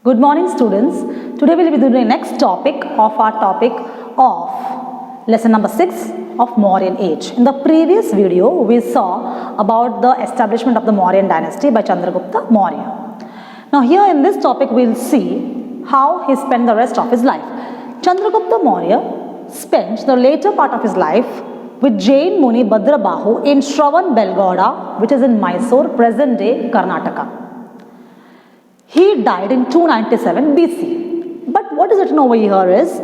Good morning students. Today we will be doing the next topic of our topic of lesson number 6 of Mauryan age. In the previous video we saw about the establishment of the Mauryan dynasty by Chandragupta Maurya. Now here in this topic we will see how he spent the rest of his life. Chandragupta Maurya spent the later part of his life with Jain Muni Bhadrabahu in Shravan Belgowda, which is in Mysore, present day Karnataka. He died in 297 BC. But what is written over here is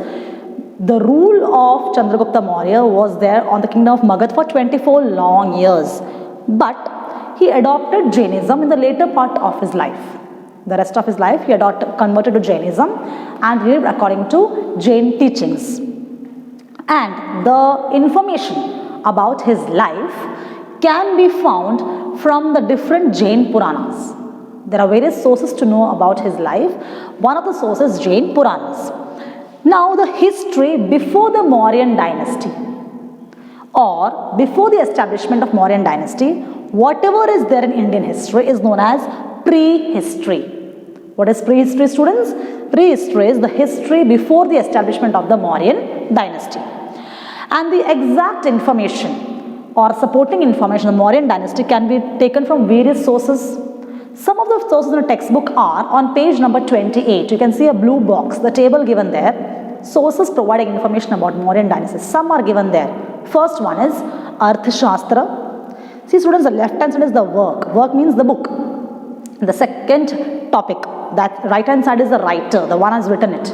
the rule of Chandragupta Maurya was there on the kingdom of Magad for 24 long years. But he adopted Jainism in the later part of his life. The rest of his life he converted to Jainism and lived according to Jain teachings. And the information about his life can be found from the different Jain Puranas. There are various sources to know about his life. One of the sources is Jain Puranas. Now the history before the Mauryan dynasty or before the establishment of Mauryan dynasty, whatever is there in Indian history is known as prehistory. What is prehistory, students? Prehistory is the history before the establishment of the Mauryan dynasty. And the exact information or supporting information of the Mauryan dynasty can be taken from various sources. Some of the sources in the textbook are on page number 28. You can see a blue box, the table given there. Sources providing information about Mauryan dynasty. Some are given there. First one is Arthashastra. See students, the left hand side is the work. Work means the book. The second topic, that right hand side is the writer, the one who has written it.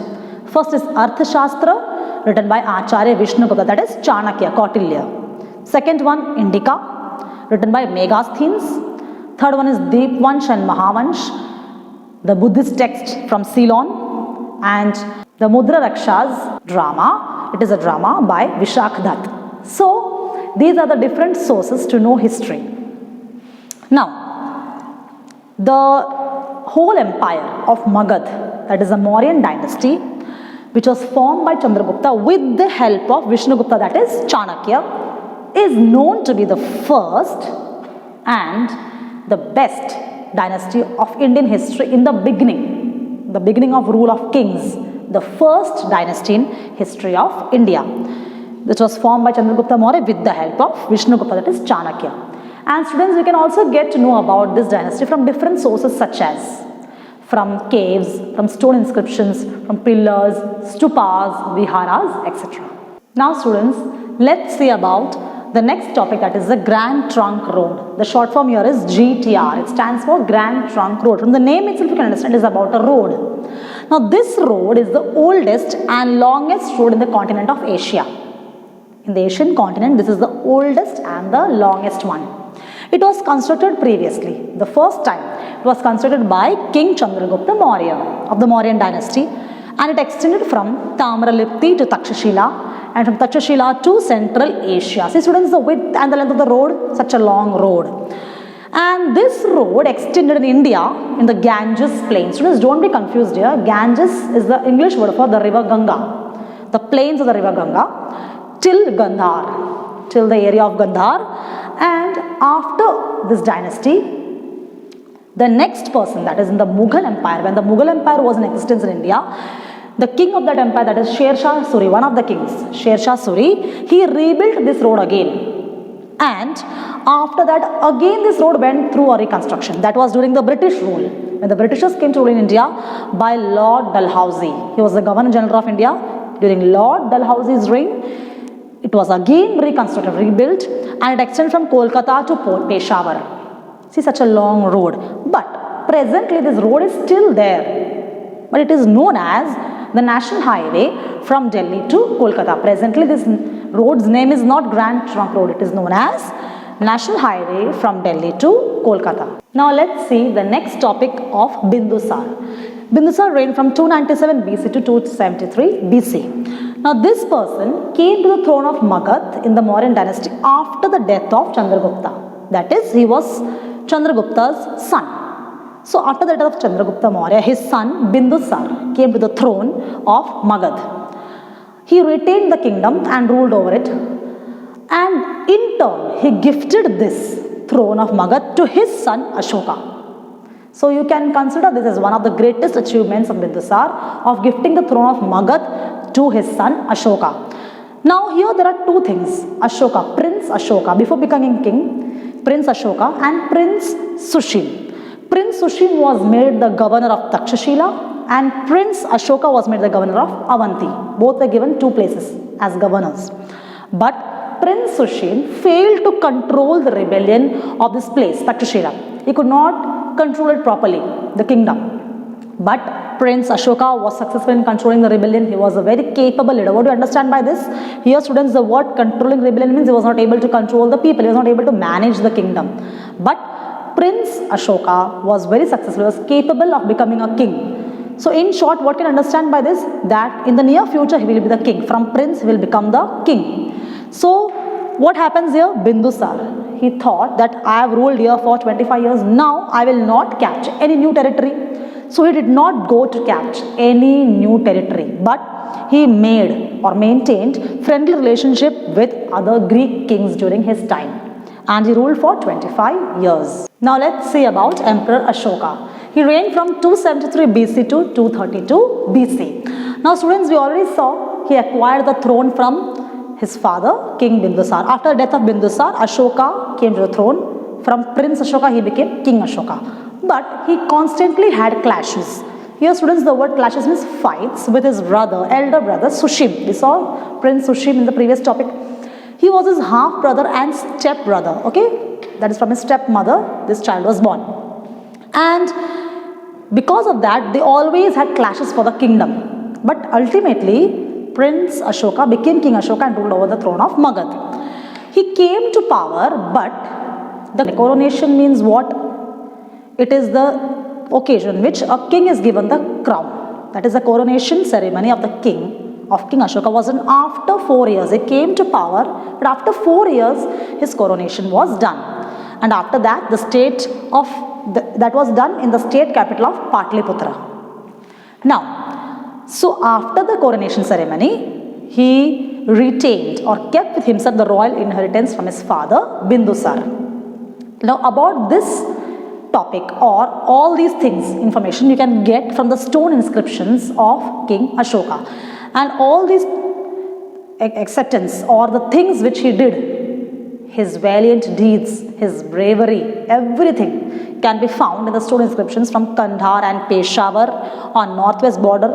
First is Arthashastra, written by Acharya Vishnugupta, that is Chanakya, Kautilya. Second one, Indica, written by Megasthenes. Third one is Deepvansh and Mahavansh, the Buddhist text from Ceylon, and the Mudra Rakshas drama. It is a drama by Vishak Dutt. So these are the different sources to know history. Now, the whole empire of Magad, that is the Mauryan dynasty, which was formed by Chandragupta with the help of Vishnugupta, that is Chanakya, is known to be the first and the best dynasty of Indian history in the beginning of rule of kings, the first dynasty in history of India, which was formed by Chandragupta Maurya with the help of Vishnugupta, that is Chanakya. And students, we can also get to know about this dynasty from different sources such as from caves, from stone inscriptions, from pillars, stupas, viharas, etc. Now students, let's see about the next topic, that is the Grand Trunk Road. The short form here is GTR. It stands for Grand Trunk Road. From the name itself you can understand it is about a road. Now this road is the oldest and longest road in the continent of Asia. In the Asian continent, this is the oldest and the longest one. It was constructed previously. The first time it was constructed by King Chandragupta Maurya of the Mauryan dynasty, and it extended from Tamralipti to Takshashila, and from Takshashila to Central Asia. See students, the width and the length of the road, such a long road. And this road extended in India in the Ganges plain. Students, don't be confused here. Ganges is the English word for the river Ganga. The plains of the river Ganga till Gandhar, till the area of Gandhar. And after this dynasty, the next person, that is in the Mughal Empire, when the Mughal Empire was in existence in India, the king of that empire, that is Sher Shah Suri, one of the kings, Sher Shah Suri, he rebuilt this road again. And after that, again this road went through a reconstruction. That was during the British rule. When the Britishers came to rule in India by Lord Dalhousie. He was the Governor General of India. During Lord Dalhousie's reign, it was again reconstructed, rebuilt, and it extended from Kolkata to Peshawar. See, such a long road. But presently this road is still there. But it is known as the National Highway from Delhi to Kolkata. Presently this road's name is not Grand Trunk Road. It is known as National Highway from Delhi to Kolkata. Now let's see the next topic of Bindusar. Bindusar reigned from 297 BC to 273 BC. Now this person came to the throne of Magad in the Mauryan dynasty after the death of Chandragupta. That is, he was Chandragupta's son. So after the death of Chandragupta Maurya, his son Bindusar came to the throne of Magad. He retained the kingdom and ruled over it. And in turn, he gifted this throne of Magad to his son Ashoka. So you can consider this as one of the greatest achievements of Bindusar of gifting the throne of Magad to his son Ashoka. Now here there are two things. Ashoka, Prince Ashoka, before becoming king, Prince Ashoka and Prince Sushil. Prince Sushil was made the governor of Takshashila and Prince Ashoka was made the governor of Avanti. Both were given two places as governors. But Prince Sushil failed to control the rebellion of this place, Takshashila. He could not control it properly, the kingdom. But Prince Ashoka was successful in controlling the rebellion. He was a very capable leader. What do you understand by this? Here, students, the word controlling rebellion means he was not able to control the people. He was not able to manage the kingdom. But Prince Ashoka was very successful. He was capable of becoming a king. So in short, what can understand by this? That in the near future, he will be the king. From prince, he will become the king. So what happens here? Bindusar. He thought that I have ruled here for 25 years. Now I will not capture any new territory. So he did not go to capture any new territory. But he made or maintained friendly relationship with other Greek kings during his time. And he ruled for 25 years. Now let's see about Emperor Ashoka. He reigned from 273 BC to 232 BC. Now students, we already saw he acquired the throne from his father, King Bindusar. After the death of Bindusar, Ashoka came to the throne. From Prince Ashoka, he became King Ashoka. But he constantly had clashes. Here students, the word clashes means fights with his brother, elder brother Sushim. We saw Prince Sushim in the previous topic. He was his half brother and step brother. Okay, that is from his stepmother this child was born. And because of that, they always had clashes for the kingdom. But ultimately, Prince Ashoka became King Ashoka and ruled over the throne of Magad. He came to power, but the coronation means what? It is the occasion which a king is given the crown. That is the coronation ceremony of the king of King Ashoka was done after 4 years. He came to power, but after 4 years, his coronation was done. And after that, the state of that was done in the state capital of Patliputra. Now, so after the coronation ceremony, he retained or kept with himself the royal inheritance from his father, Bindusar. Now, about this topic or all these things, information you can get from the stone inscriptions of King Ashoka. And all these acceptance or the things which he did, his valiant deeds, his bravery, everything can be found in the stone inscriptions from Kandahar and Peshawar on northwest border,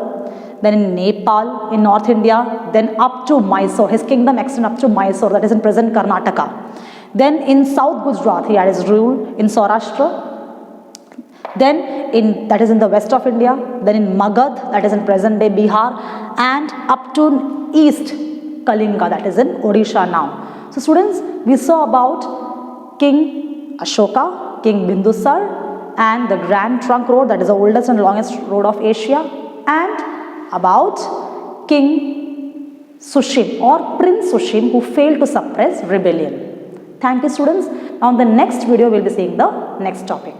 then in Nepal, in North India, then up to Mysore. His kingdom extended up to Mysore, that is in present Karnataka. Then in South Gujarat, he had his rule in Saurashtra. Then that is in the west of India. Then in Magad, that is in present day Bihar, and up to east Kalinga, that is in Odisha now. So students, we saw about King Ashoka, King Bindusar, and the Grand Trunk Road, that is the oldest and longest road of Asia, and about King Sushim or Prince Sushim, who failed to suppress rebellion. Thank you students. Now in the next video, we will be seeing the next topic.